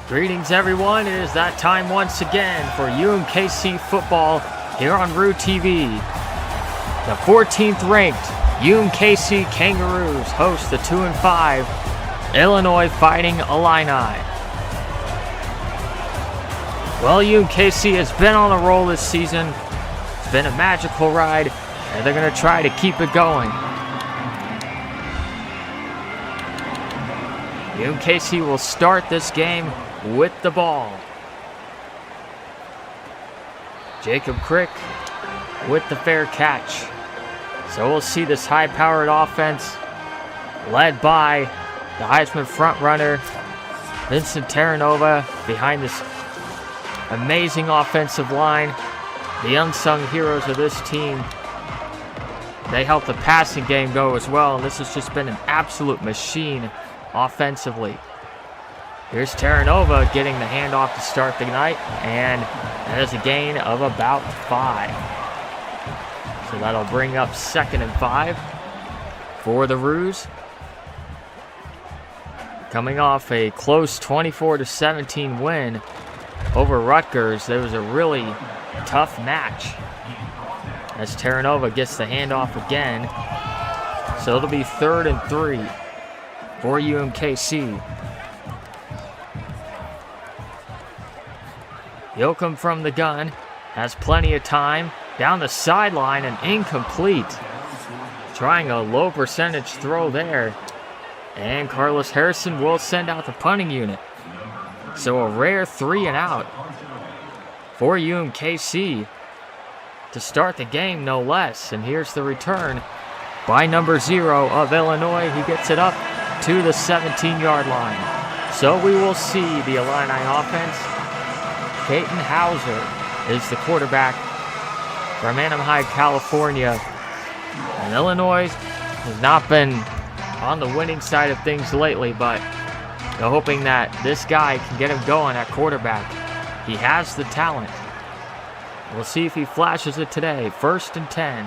Greetings, everyone. It is that time once again for UMKC football here on Roo TV. The 14th ranked UMKC Kangaroos host the 2-5 Illinois Fighting Illini. Well, UMKC has been on a roll this season. It's been a magical ride, and they're going to try to keep it going. UMKC will start this game with the ball. Jacob Crick with the fair catch. So we'll see this high-powered offense led by the Heisman frontrunner Vincent Terranova behind this amazing offensive line. The unsung heroes of this team. They help the passing game go as well, and this has just been an absolute machine offensively. Here's Terranova getting the handoff to start the night, and that is a gain of about 5. So that'll bring up 2nd and 5 for the Roos. Coming off a close 24-17 win over Rutgers, there was a really tough match as Terranova gets the handoff again. So it'll be 3rd and 3 for UMKC. Yoakum from the gun has plenty of time. Down the sideline and incomplete. Trying a low percentage throw there. And Carlos Harrison will send out the punting unit. So a rare 3 and out for UMKC to start the game, no less. And here's the return by number 0 of Illinois. He gets it up to the 17-yard line. So we will see the Illini offense. Caden Hauser is the quarterback from Anaheim, California. And Illinois has not been on the winning side of things lately, but they're hoping that this guy can get him going at quarterback. He has the talent. We'll see if he flashes it today. 1st and 10.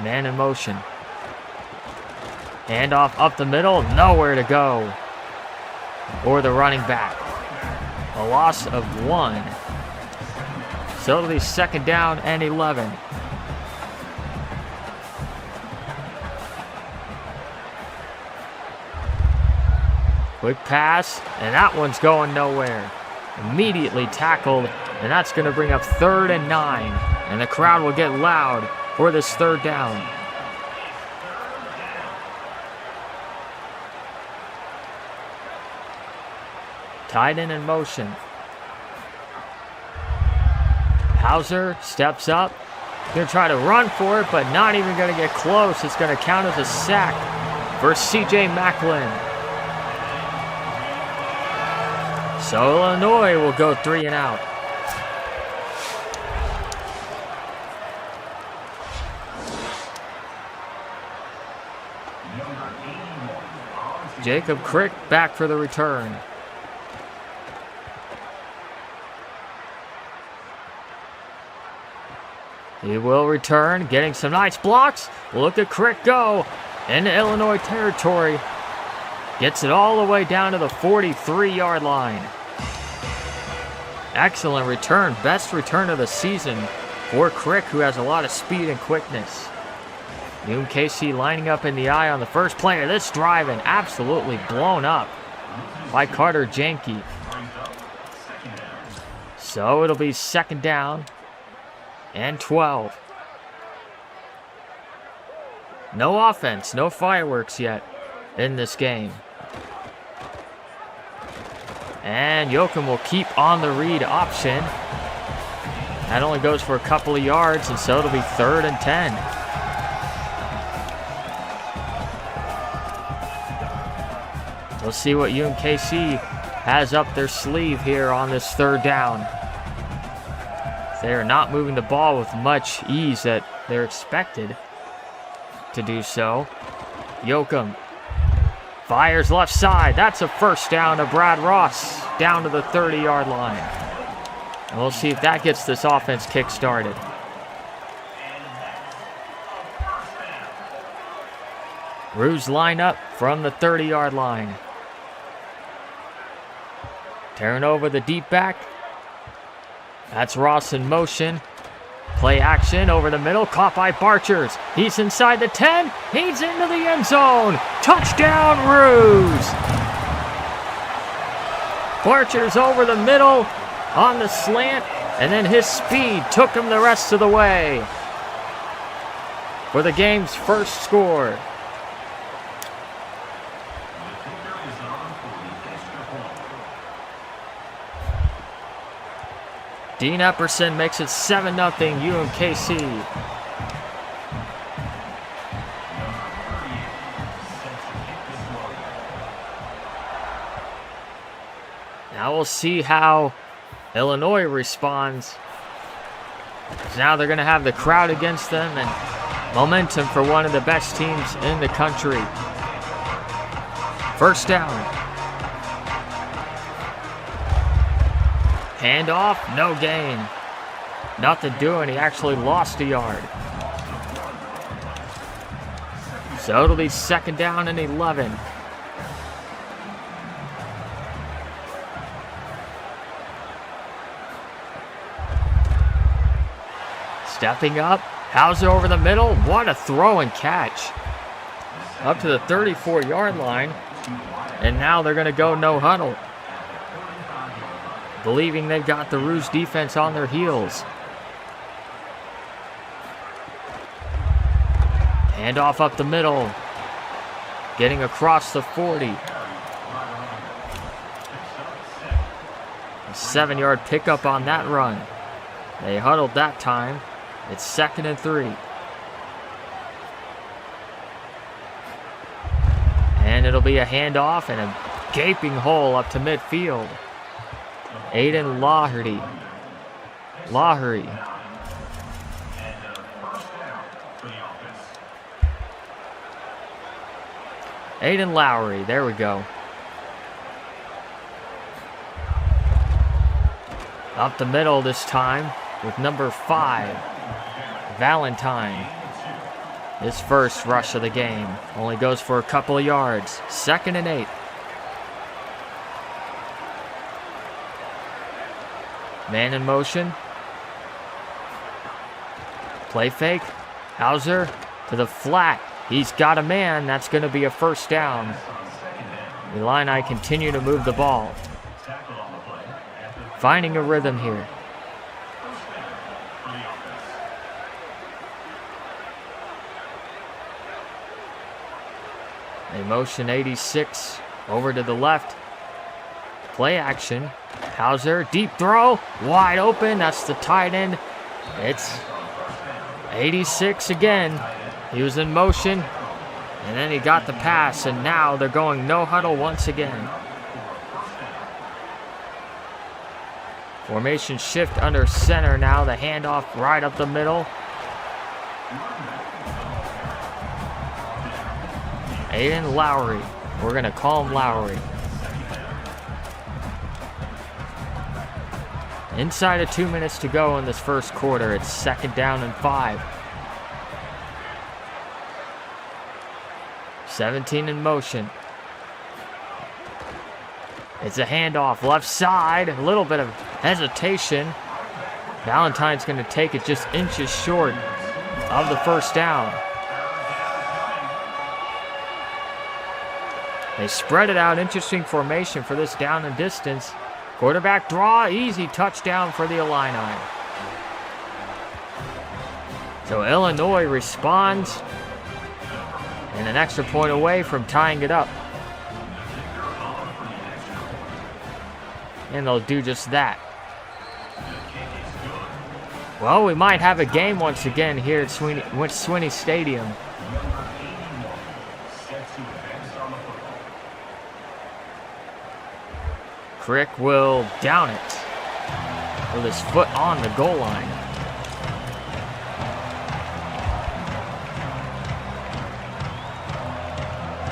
Man in motion. Handoff up the middle. Nowhere to go. Or the running back. A loss of 1. So it'll be 2nd down and 11. Quick pass, and that one's going nowhere. Immediately tackled, and that's going to bring up 3rd and 9. And the crowd will get loud for this 3rd down. Tight end in motion. Hauser steps up. Going to try to run for it, but not even going to get close. It's going to count as a sack for C.J. Macklin. So Illinois will go 3 and out. Jacob Crick back for the return. He will return, getting some nice blocks. Look at Crick go into Illinois territory. Gets it all the way down to the 43-yard line. Excellent return. Best return of the season for Crick, who has a lot of speed and quickness. UMKC lining up in the eye on the first play of this drive and absolutely blown up by Carter Janke. So it'll be 2nd down and 12. No offense, no fireworks yet in this game. And Yoakum will keep on the read option. That only goes for a couple of yards, and so it'll be 3rd and 10. We'll see what UMKC has up their sleeve here on this 3rd down. They are not moving the ball with much ease that they're expected to do so. Yoakum fires left side. That's a 1st down to Brad Ross down to the 30-yard line. And we'll see if that gets this offense kick-started. Roos line up from the 30-yard line. Tearing over the deep back. That's Ross in motion. Play action over the middle, caught by Barchers. He's inside the 10, he's into the end zone. Touchdown, Roos! Barchers over the middle on the slant, and then his speed took him the rest of the way for the game's first score. Dean Epperson makes it 7-0 UMKC. Now we'll see how Illinois responds. Now they're going to have the crowd against them and momentum for one of the best teams in the country. First down. Handoff, no gain. Nothing doing, he actually lost a yard. So it'll be 2nd down and 11. Stepping up, Hauser over the middle. What a throw and catch. Up to the 34-yard line. And now they're going to go no huddle, believing they've got the Roos defense on their heels. Handoff up the middle. Getting across the 40. A 7-yard pickup on that run. They huddled that time. It's 2nd and 3. And it'll be a handoff and a gaping hole up to midfield. Aiden Laherty. Aiden Lowry, there we go. Up the middle this time with number 5, Valentine. His first rush of the game. Only goes for a couple of yards. 2nd and 8. Man in motion. Play fake. Hauser to the flat. He's got a man. That's going to be a first down. The Illini continue to move the ball. Finding a rhythm here. They motion 86 over to the left. Play action. Hauser, deep throw, wide open. That's the tight end. It's 86 again. He was in motion, and then he got the pass, and now they're going no huddle once again. Formation shift under center now. The handoff right up the middle. Aiden Lowry. We're going to call him Lowry. Inside of 2 minutes to go in this first quarter. It's 2nd down and 5. 17 in motion. It's a handoff left side. A little bit of hesitation. Valentine's going to take it just inches short of the first down. They spread it out. Interesting formation for this down and distance. Quarterback draw, easy touchdown for the Illini. So Illinois responds, and an extra point away from tying it up. And they'll do just that. Well, we might have a game once again here at Swinney Stadium. Crick will down it with his foot on the goal line.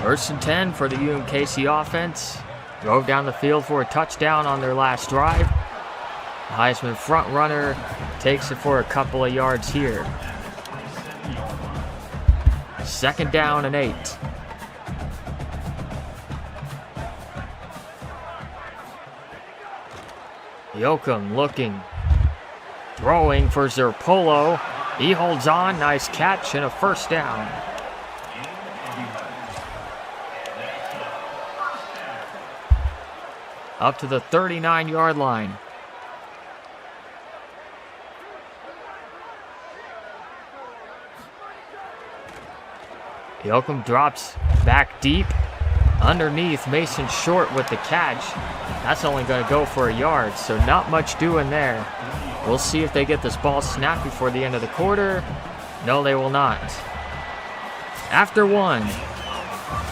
First and 10 for the UMKC offense. Drove down the field for a touchdown on their last drive. The Heisman front runner takes it for a couple of yards here. 2nd down and 8. Yoakum looking. Throwing for Zerpolo. He holds on. Nice catch and a first down. Up to the 39-yard line. Yoakum drops back deep. Underneath, Mason Short with the catch. That's only going to go for a yard, so not much doing there. We'll see if they get this ball snapped before the end of the quarter. No, they will not. After one,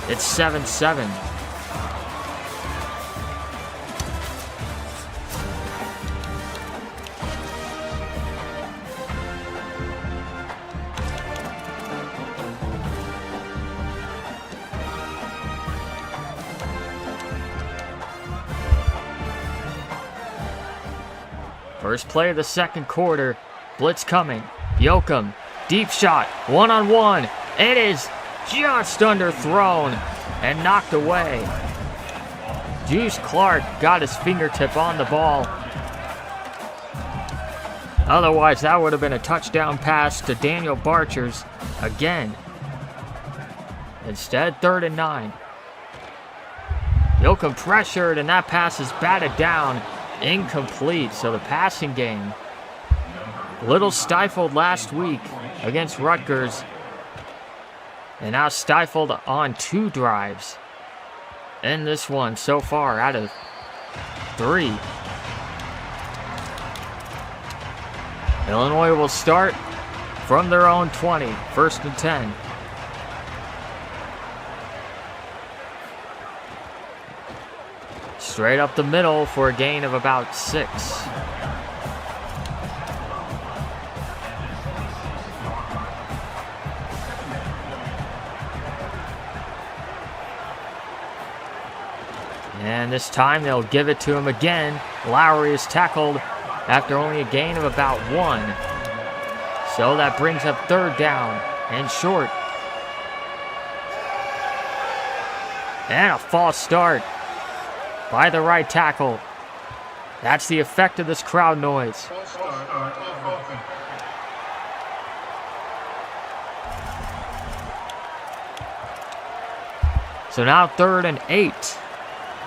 it's 7-7. First play of the second quarter. Blitz coming. Yoakum. Deep shot. One-on-one. It is just underthrown and knocked away. Juice Clark got his fingertip on the ball. Otherwise, that would have been a touchdown pass to Daniel Barchers again. Instead, 3rd and 9. Yoakum pressured, and that pass is batted down. Incomplete, so the passing game a little stifled last week against Rutgers, and now stifled on 2 drives in this one so far out of 3. Illinois will start from their own 20, 1st and 10. Straight up the middle for a gain of about 6. And this time they'll give it to him again. Lowry is tackled after only a gain of about 1. So that brings up 3rd down and short. And a false start by the right tackle. That's the effect of this crowd noise. So now 3rd and 8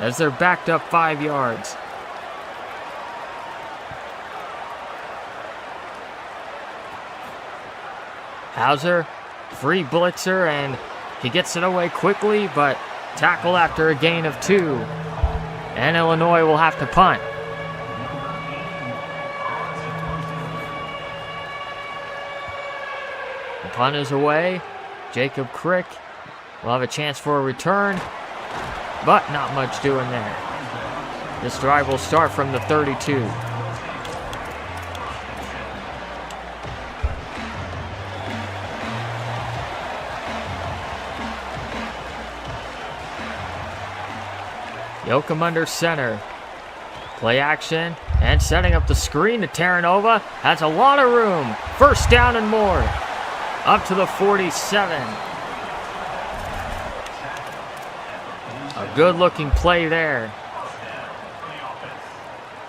as they're backed up 5 yards. Hauser, free blitzer, and he gets it away quickly, but tackle after a gain of 2. And Illinois will have to punt. The punt is away. Jacob Crick will have a chance for a return, but not much doing there. This drive will start from the 32. Yoakum under center. Play action and setting up the screen to Terranova. Has a lot of room. 1st down and more. Up to the 47. A good looking play there.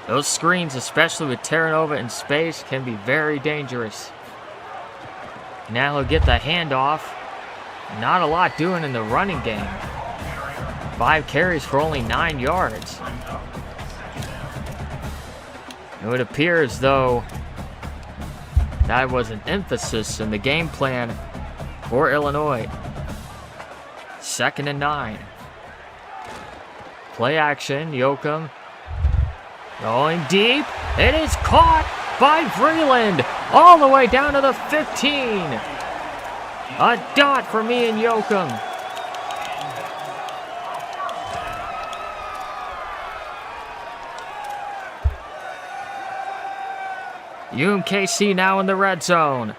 Those screens, especially with Terranova in space, can be very dangerous. Now he'll get the handoff. Not a lot doing in the running game. 5 carries for only 9 yards. It would appear as though that was an emphasis in the game plan for Illinois. 2nd and 9. Play action, Yoakum. Going deep. It is caught by Vreeland all the way down to the 15. A dot for Ian Yoakum. UMKC now in the red zone.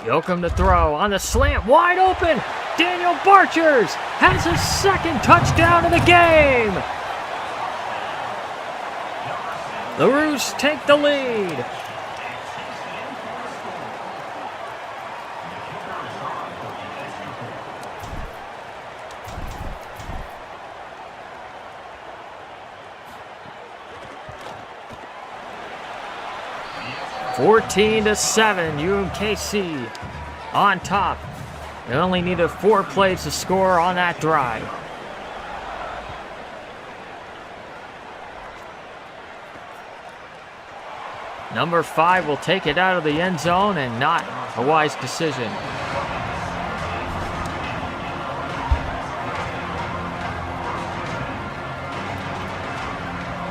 Yoakum to throw on the slant, wide open. Daniel Barchers has his 2nd touchdown of the game. The Roos take the lead. 14-7, UMKC on top. They only needed 4 plays to score on that drive. Number 5 will take it out of the end zone, and not a wise decision.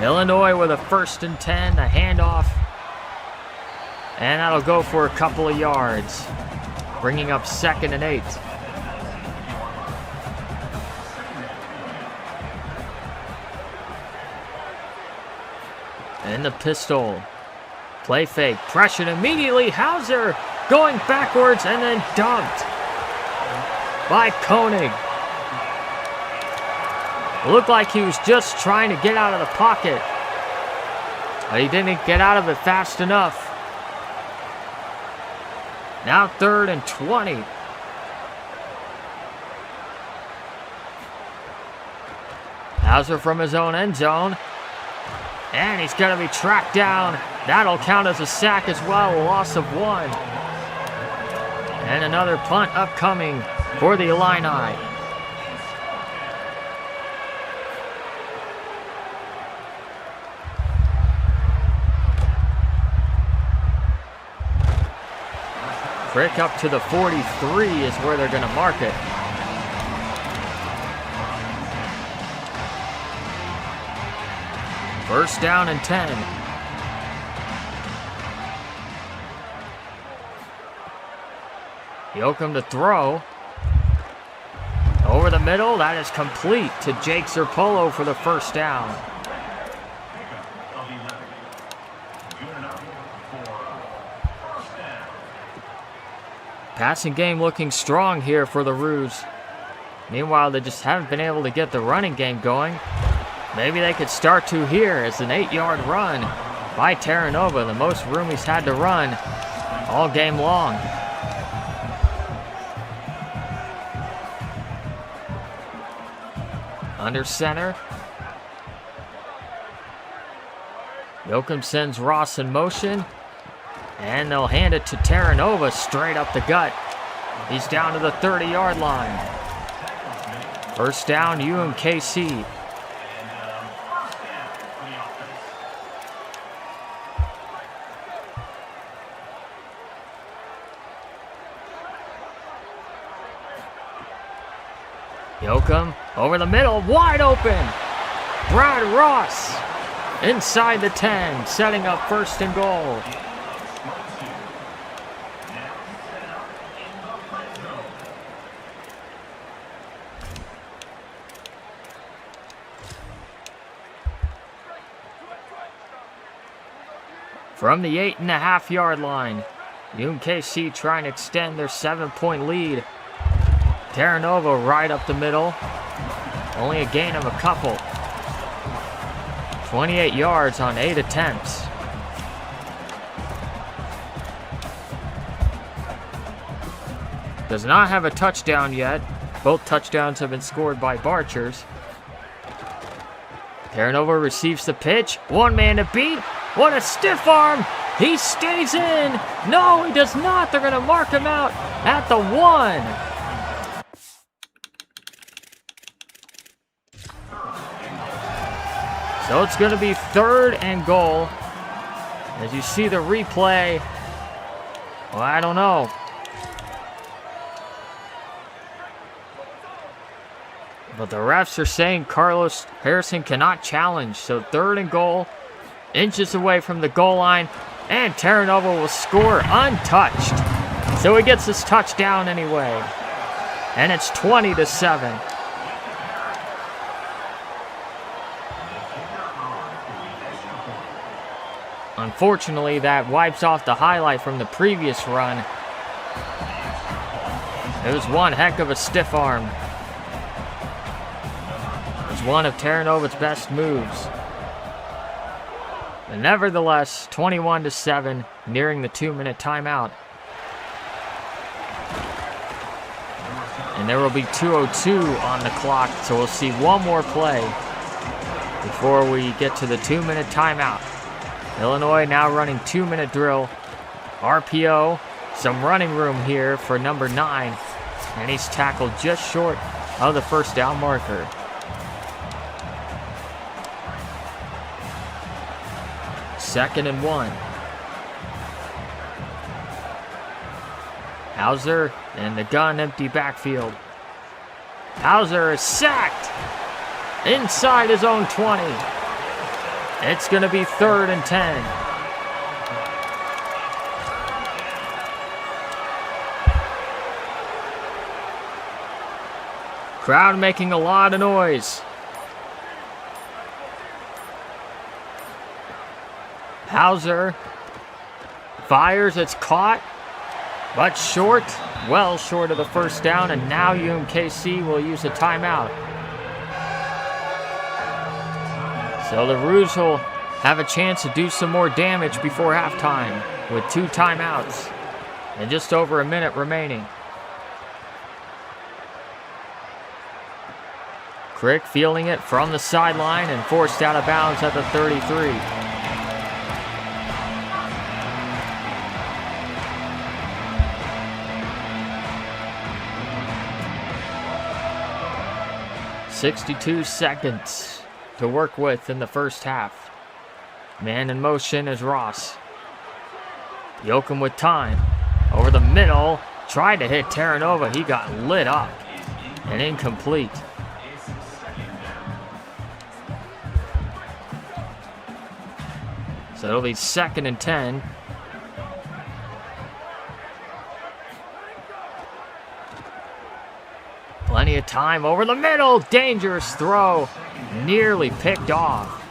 Illinois with a 1st and 10, a handoff. And that'll go for a couple of yards, bringing up 2nd and 8. In the pistol. Play fake, pressured immediately. Hauser going backwards and then dumped by Koenig. It looked like he was just trying to get out of the pocket, but he didn't get out of it fast enough. Now 3rd and 20. Hauser from his own end zone. And he's going to be tracked down. That'll count as a sack as well, a loss of 1. And another punt upcoming for the Illini. Prick up to the 43 is where they're going to mark it. First down and 10. Yoakum to throw. Over the middle, that is complete to Jake Zerpolo for the first down. Passing game looking strong here for the Roos. Meanwhile, they just haven't been able to get the running game going. Maybe they could start to here as an 8-yard run by Terranova, the most room he's had to run all game long. Under center. Yoakum sends Ross in motion. And they'll hand it to Terranova straight up the gut. He's down to the 30-yard line. First down, UMKC. Yoakum over the middle, wide open. Brad Ross inside the 10, setting up 1st and goal. From the 8.5-yard line, UMKC trying to extend their 7-point lead. Terranova right up the middle. Only a gain of a couple. 28 yards on 8 attempts. Does not have a touchdown yet. Both touchdowns have been scored by Barchers. Terranova receives the pitch. One man to beat. What a stiff arm. He stays in. No, he does not. They're going to mark him out at the 1. So it's going to be 3rd and goal. As you see the replay, well, I don't know. But the refs are saying Carlos Harrison cannot challenge. So 3rd and goal, inches away from the goal line. And Terranova will score untouched. So he gets his touchdown anyway. And it's 20-7. Unfortunately, that wipes off the highlight from the previous run. It was one heck of a stiff arm. It was one of Terranova's best moves. But nevertheless, 21-7, nearing the 2-minute timeout. And there will be 2:02 on the clock, so we'll see one more play before we get to the 2-minute timeout. Illinois now running 2-minute drill RPO. Some running room here for number 9. And he's tackled just short of the first down marker. Second and 1. Hauser and the gun, empty backfield. Hauser is sacked inside his own 20. It's going to be 3rd and 10. Crowd making a lot of noise. Hauser fires, it's caught, but short, well short of the first down, and now UMKC will use a timeout. So the Rouge will have a chance to do some more damage before halftime with 2 timeouts and just over a minute remaining. Crick fielding it from the sideline and forced out of bounds at the 33. "62 seconds to work with in the first half. Man in motion is Ross. Yoakum with time. Over the middle. Tried to hit Terranova. He got lit up. And incomplete. So it'll be 2nd and 10. Plenty of time over the middle. Dangerous throw. Nearly picked off.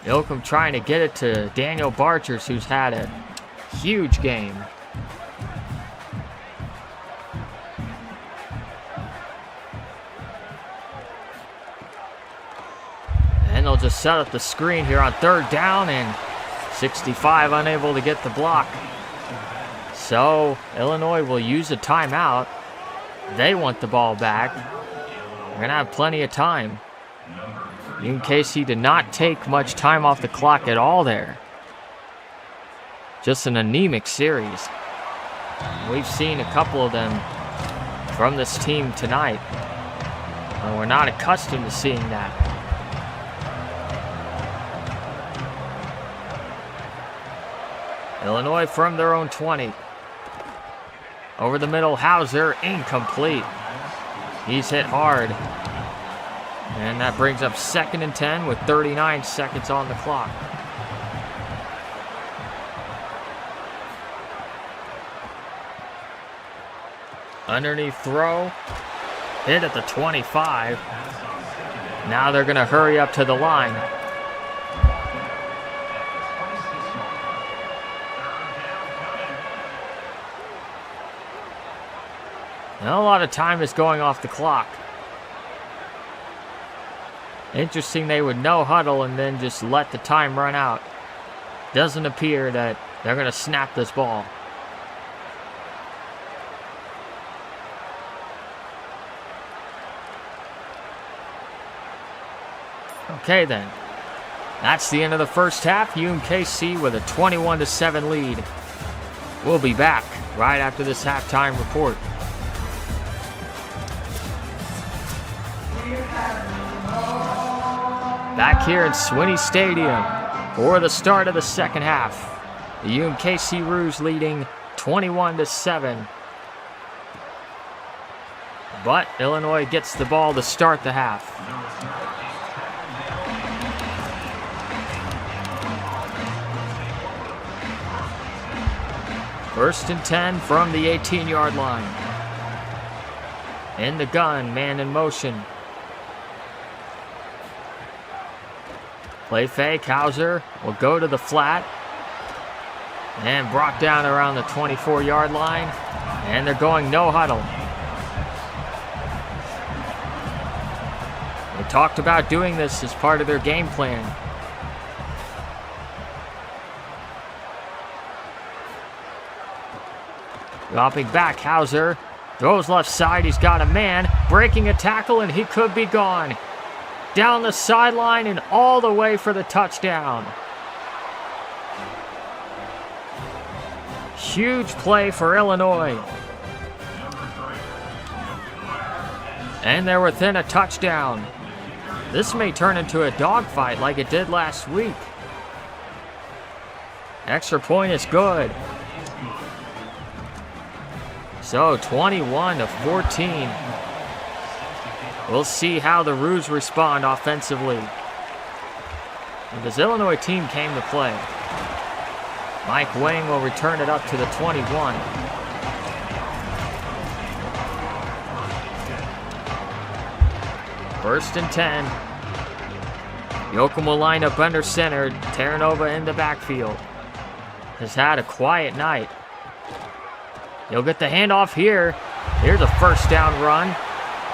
Yoakum trying to get it to Daniel Barchers, who's had a huge game. And they'll just set up the screen here on 3rd down, and 65 unable to get the block. So Illinois will use a timeout. They want the ball back. They're going to have plenty of time. UMKC did not take much time off the clock at all there. Just an anemic series. We've seen a couple of them from this team tonight. And we're not accustomed to seeing that. Illinois from their own 20. Over the middle, Hauser, incomplete. He's hit hard. And that brings up 2nd and 10 with 39 seconds on the clock. Underneath throw. Hit at the 25. Now they're going to hurry up to the line. Now a lot of time is going off the clock. Interesting, they would no huddle and then just let the time run out. Doesn't appear that they're going to snap this ball. Okay then. That's the end of the first half. UMKC with a 21-7 lead. We'll be back right after this halftime report. Back here in Swinney Stadium for the start of the second half. The UMKC Rouge leading 21-7. But Illinois gets the ball to start the half. First and 10 from the 18-yard line. In the gun, man in motion. Play fake, Hauser will go to the flat. And brought down around the 24-yard line. And they're going no huddle. They talked about doing this as part of their game plan. Dropping back, Hauser. Throws left side, he's got a man. Breaking a tackle, and he could be gone. Down the sideline and all the way for the touchdown. huge play for Illinois. And they're within a touchdown. This may turn into a dogfight like it did last week. Extra point is good. So 21-14. We'll see how the Roos respond offensively. And this Illinois team came to play. Mike Wang will return it up to the 21. First and 10. Yoakum will line up under center. Terranova in the backfield. Has had a quiet night. He'll get the handoff here. Here's a first down run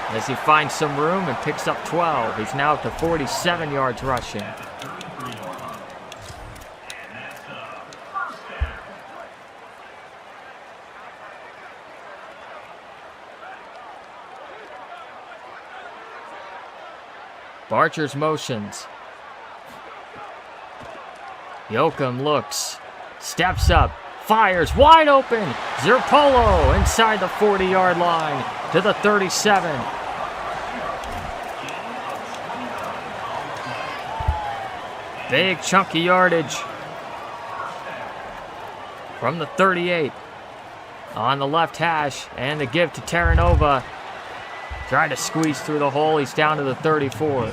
as he finds some room and picks up 12. He's now up to 47 yards rushing. Barcher's motions. Yoakum looks, steps up, fires, wide open. Zerpolo inside the 40-yard line to the 37. Big chunky yardage from the 38 on the left hash, and the give to Terranova. Trying to squeeze through the hole. He's down to the 34.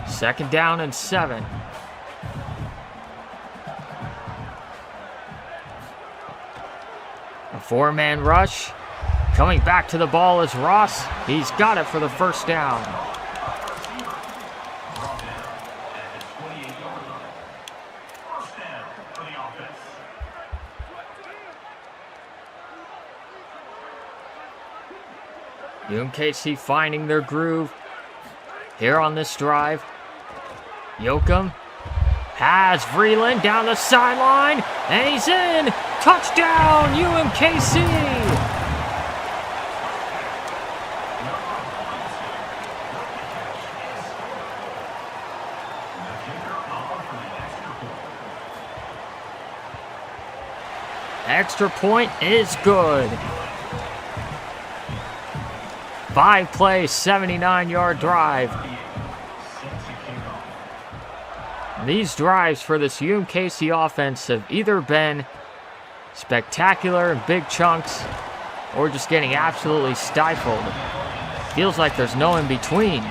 Second down and 7. A 4-man rush. Coming back to the ball is Ross. He's got it for the first down. UMKC finding their groove here on this drive. Yoakum has Vreeland down the sideline, and he's in. Touchdown, UMKC! Extra point is good. 5-play, 79-yard drive. These drives for this UMKC offense have either been spectacular in big chunks or just getting absolutely stifled. Feels like there's no in between.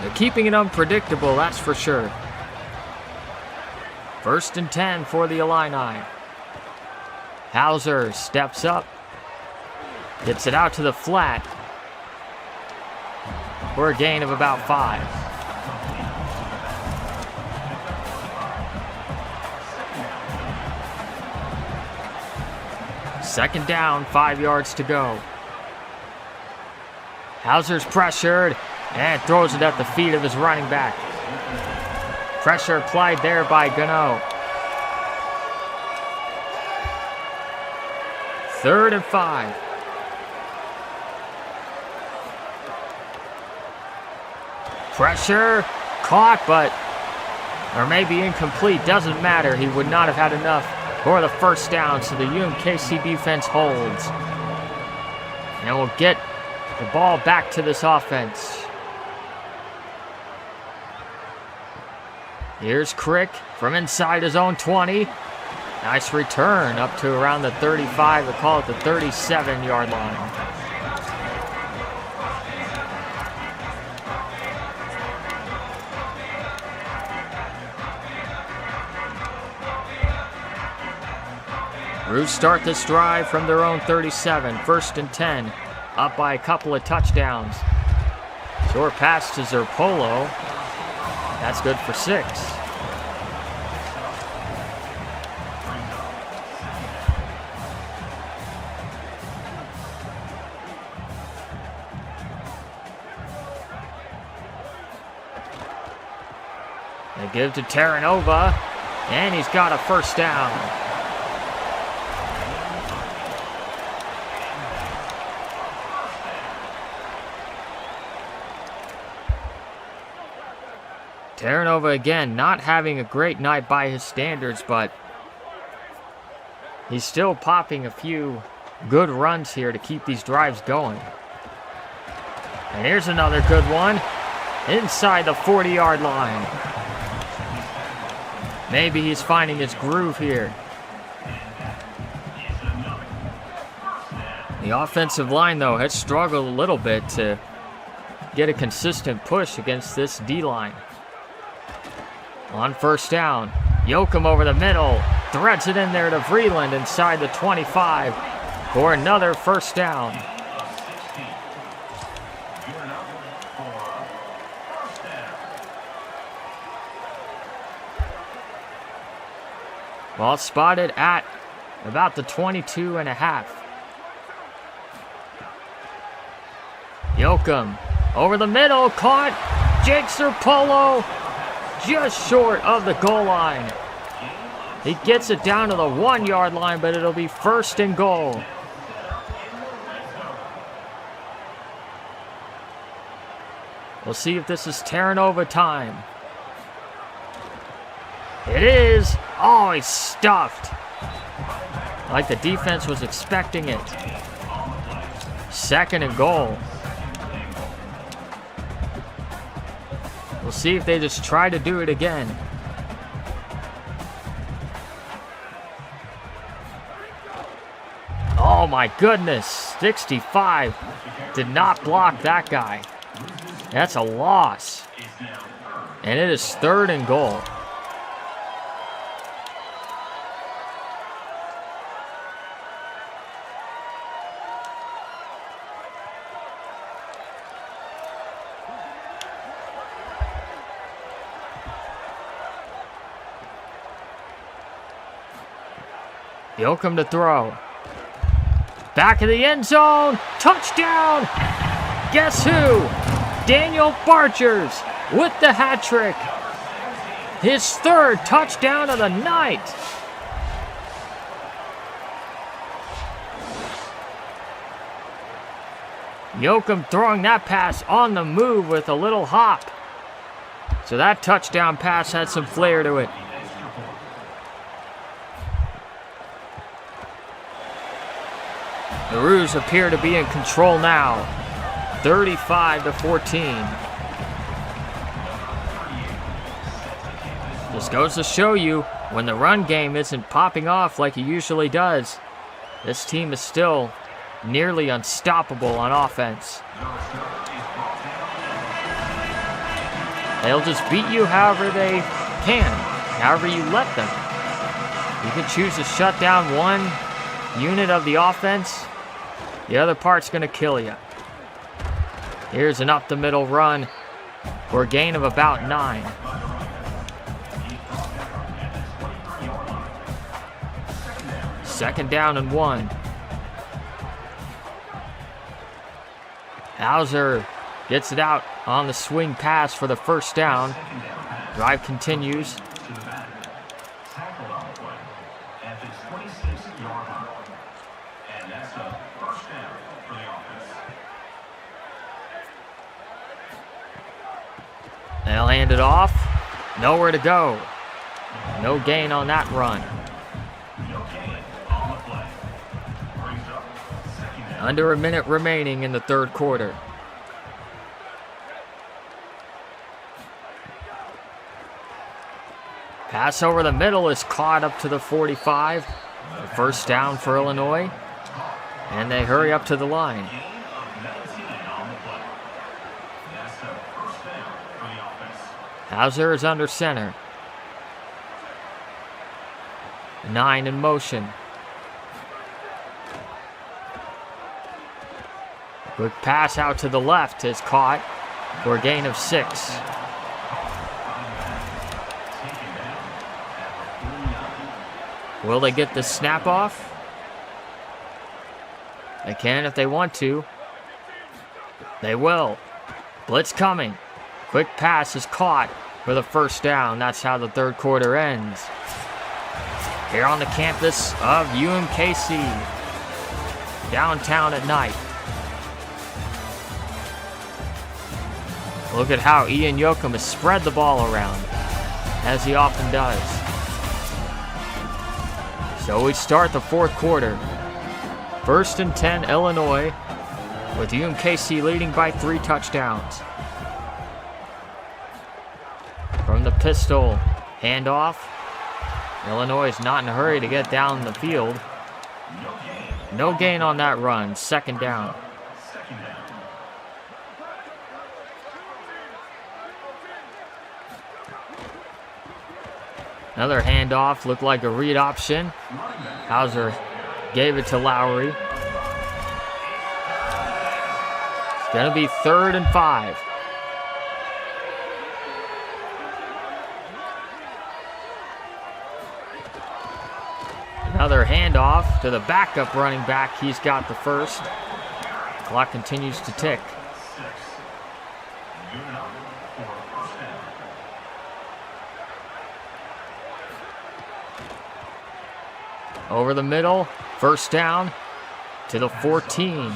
They're keeping it unpredictable, that's for sure. First and 10 for the Illini. Hauser steps up, gets it out to the flat for a gain of about 5. Second down, 5 yards to go. Hauser's pressured and throws it at the feet of his running back. Pressure applied there by Gano. 3rd and 5. Pressure, caught, or maybe incomplete, doesn't matter. He would not have had enough for the first down, so the UMKC defense holds. And we'll get the ball back to this offense. Here's Crick from inside his own 20. Nice return up to around the 35, to call it the 37-yard line. Roos start this drive from their own 37, 1st and 10, up by a couple of touchdowns. Short pass to Zerpolo. That's good for 6. They give to Terranova, and he's got a first down. Terranova again, not having a great night by his standards, but he's still popping a few good runs here to keep these drives going. And here's another good one. Inside the 40-yard line. Maybe he's finding his groove here. The offensive line, though, has struggled a little bit to get a consistent push against this D-line. On first down, Yoakum over the middle, threads it in there to Vreeland inside the 25 for another first down. Ball spotted at about the 22 and a half. Yoakum over the middle, caught. Jake Serpolo just short of the goal line. He gets it down to the 1-yard line, but it'll be first and goal. We'll see if this is Terranova time. It is. Oh, he's stuffed. Like the defense was expecting it. Second and goal. We'll see if they just try to do it again. Oh my goodness, 65 did not block that guy. That's a loss. And it is third and goal. Yoakum to throw. Back of the end zone. Touchdown. Guess who? Daniel Barchers with the hat trick. His third touchdown of the night. Yoakum throwing that pass on the move with a little hop. So that touchdown pass had some flair to it. The Roos appear to be in control now, 35-14. Just goes to show you, when the run game isn't popping off like it usually does, this team is still nearly unstoppable on offense. They'll just beat you however they can, however you let them. You can choose to shut down one unit of the offense. The other part's going to kill you. Here's an up-the-middle run for a gain of about 9. Second down and 1. Hauser gets it out on the swing pass for the first down. Drive continues. They'll hand it off. Nowhere to go. No gain on that run. Under a minute remaining in the third quarter. Pass over the middle is caught up to the 45. First down for Illinois. And they hurry up to the line. Hauser is under center. 9 in motion. Quick pass out to the left is caught for a gain of 6. Will they get the snap off? They can if they want to. They will. Blitz coming. Quick pass is caught for the first down. That's how the third quarter ends. Here on the campus of UMKC. Downtown at night. Look at how Ian Yoakum has spread the ball around, as he often does. So we start the fourth quarter. 1st and 10, Illinois, with UMKC leading by 3 touchdowns. From the pistol, handoff. Illinois is not in a hurry to get down the field. No gain on that run, 2nd down. Another handoff, looked like a read option. Hauser gave it to Lowry. It's going to be 3rd and 5. Another handoff to the backup running back. He's got the first. Clock continues to tick. Over the middle, 1st down to the 14.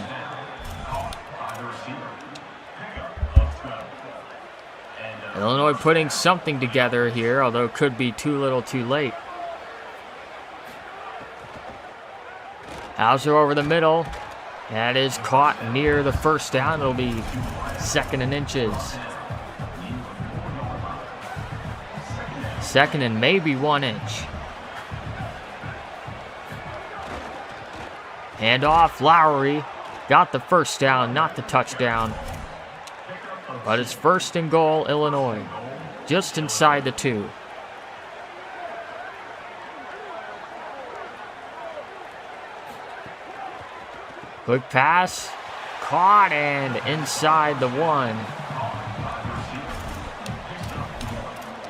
Illinois putting something together here, although it could be too little too late. Hauser over the middle. That is caught near the 1st down. It'll be 2nd and inches. 2nd and maybe 1 inch. Handoff, Lowry got the 1st down, not the touchdown. But it's 1st and goal, Illinois, just inside the 2. Quick pass, caught and inside the 1.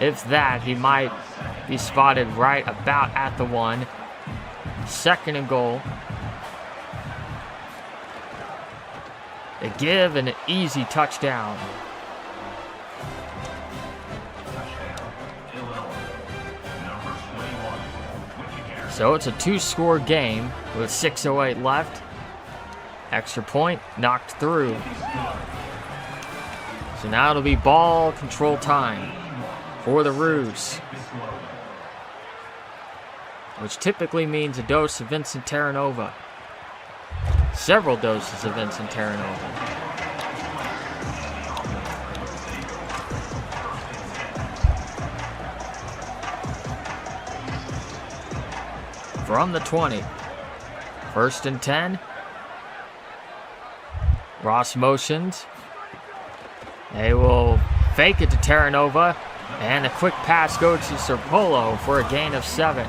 If that, he might be spotted right about at the 1. 2nd and goal. A give and an easy touchdown. So it's a 2-score game with 6:08 left. Extra point knocked through. So now it'll be ball control time for the Roos, which typically means a dose of Vincent Terranova. Several doses of Vincent Terranova. From the 20. 1st and 10. Ross motions. They will fake it to Terranova. And a quick pass goes to Serpolo for a gain of 7.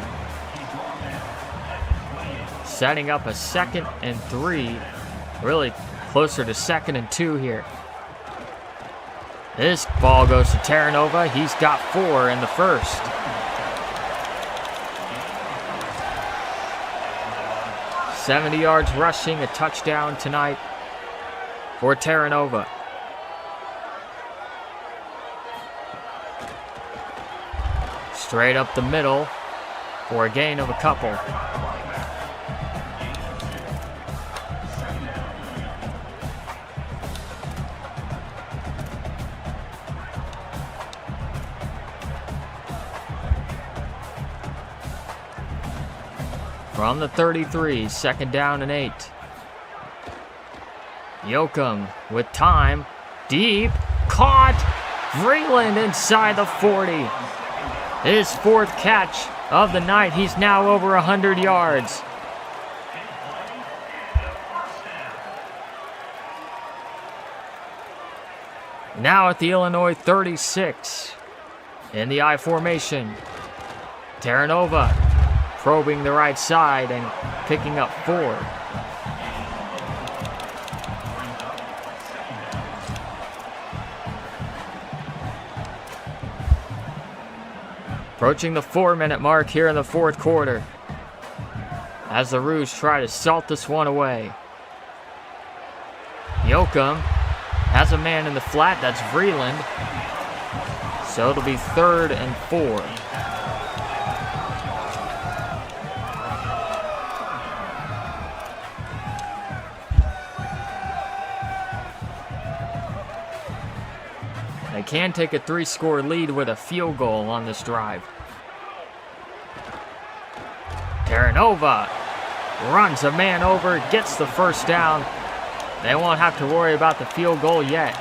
Setting up a 2nd and 3. Really closer to 2nd and 2 here. This ball goes to Terranova. He's got 4 in the 1st. $70 yards rushing, a touchdown tonight for Terranova. Straight up the middle for a gain of a couple. From the 33, 2nd down and 8. Yoakum with time, deep, caught, Vreeland inside the 40. His 4th catch of the night. He's now over 100 yards. Now at the Illinois 36 in the I formation. Terranova probing the right side and picking up 4. Approaching the 4-minute mark here in the 4th quarter as the Roos try to salt this one away. Yoakum has a man in the flat. That's Vreeland. So it'll be 3rd and 4. They can take a 3-score lead with a field goal on this drive. Terranova runs a man over, gets the first down. They won't have to worry about the field goal yet.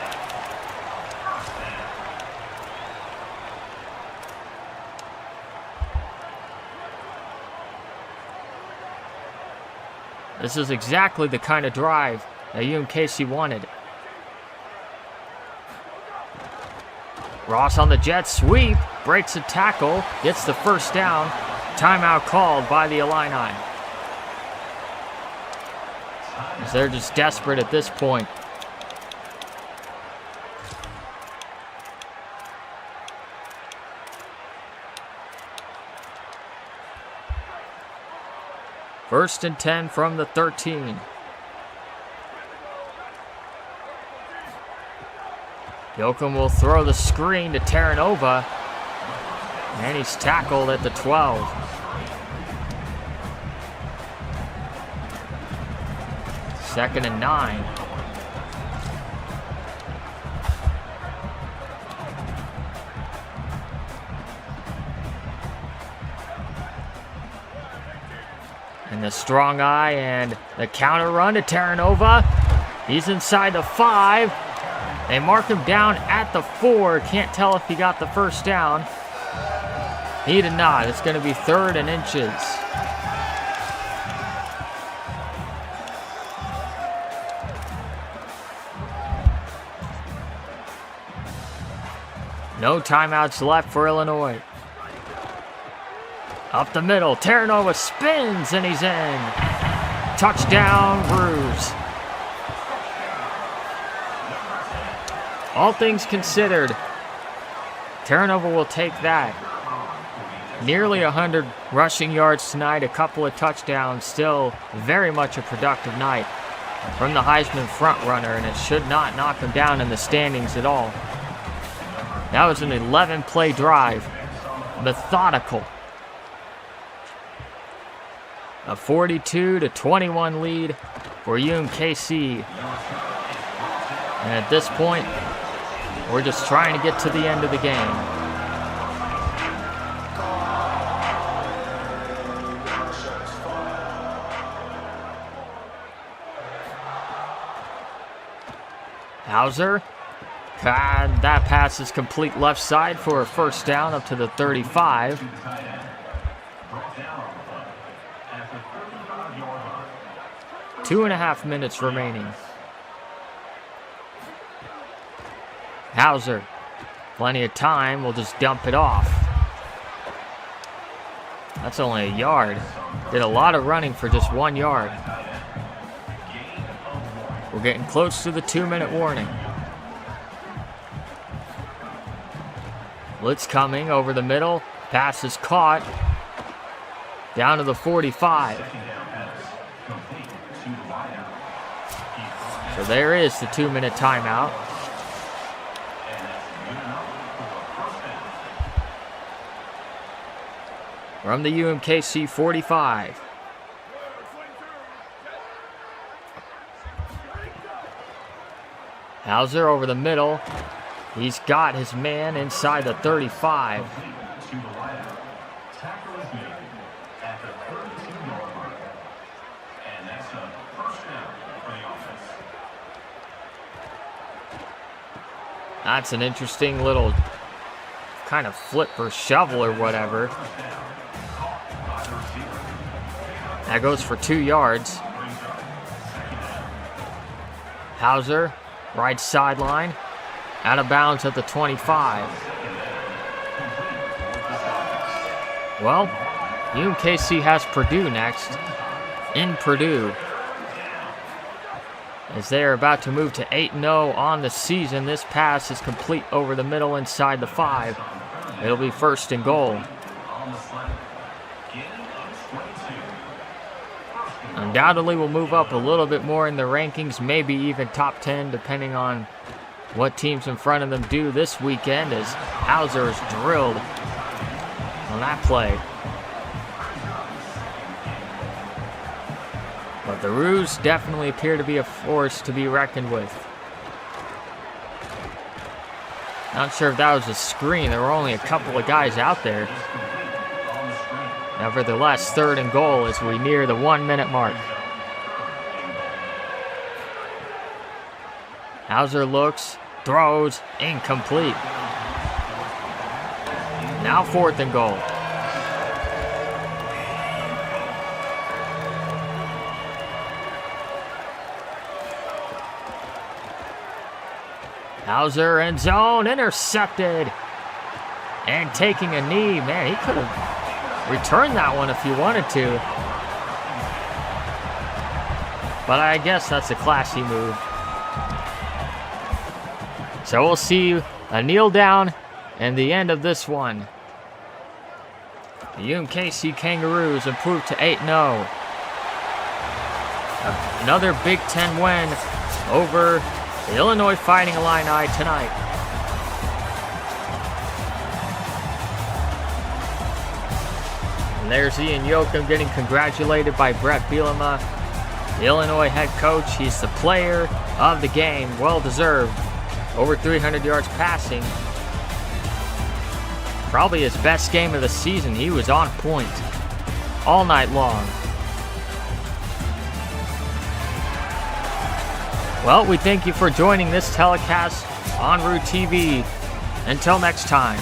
This is exactly the kind of drive that UMKC wanted. Ross on the jet sweep, breaks a tackle, gets the first down. Timeout called by the Illini. As they're just desperate at this point. First and 10 from the 13. Yoakum will throw the screen to Terranova. And he's tackled at the 12. Second and 9. And the strong eye and the counter run to Terranova. He's inside the 5. They mark him down at the 4. Can't tell if he got the first down. He did not. It's going to be 3rd and inches. No timeouts left for Illinois. Up the middle, Terranova spins and he's in. Touchdown, Brews. All things considered, Terranova will take that. Nearly 100 rushing yards tonight, a couple of touchdowns, still very much a productive night from the Heisman frontrunner, and it should not knock him down in the standings at all. That was an 11-play drive, methodical. A 42-21 lead for UMKC. And at this point, we're just trying to get to the end of the game. Hauser. God, that pass is complete left side for a first down up to the 35. Two and a half minutes remaining. Hauser, plenty of time, we'll just dump it off. That's only a yard. Did a lot of running for just 1 yard. We're getting close to the 2-minute warning. Blitz coming over the middle. Pass is caught. Down to the 45. So there is the 2-minute timeout. From the UMKC 45. Hauser over the middle. He's got his man inside the 35. That's an interesting little kind of flip or shovel or whatever. That goes for 2 yards. Hauser, right sideline. Out of bounds at the 25. Well, UMKC has Purdue next. In Purdue. As they are about to move to 8-0 on the season, this pass is complete over the middle inside the 5. It'll be first and goal. Undoubtedly will move up a little bit more in the rankings, maybe even top 10, depending on what teams in front of them do this weekend, as Hauser is drilled on that play. But the Roos definitely appear to be a force to be reckoned with. Not sure if that was a screen. There were only a couple of guys out there. Nevertheless, 3rd and goal as we near the 1-minute mark. Hauser looks, throws, incomplete. Now 4th and goal. Hauser in zone, intercepted. And taking a knee. Man, he could have returned that one if he wanted to. But I guess that's a classy move. So we'll see a kneel down and the end of this one. The UMKC Kangaroos improved to 8-0. Another Big Ten win over the Illinois Fighting Illini tonight. And there's Ian Yoakum getting congratulated by Brett Bielema, the Illinois head coach. He's the player of the game, well deserved. Over 300 yards passing. Probably his best game of the season. He was on point all night long. Well, we thank you for joining this telecast on Root TV. Until next time.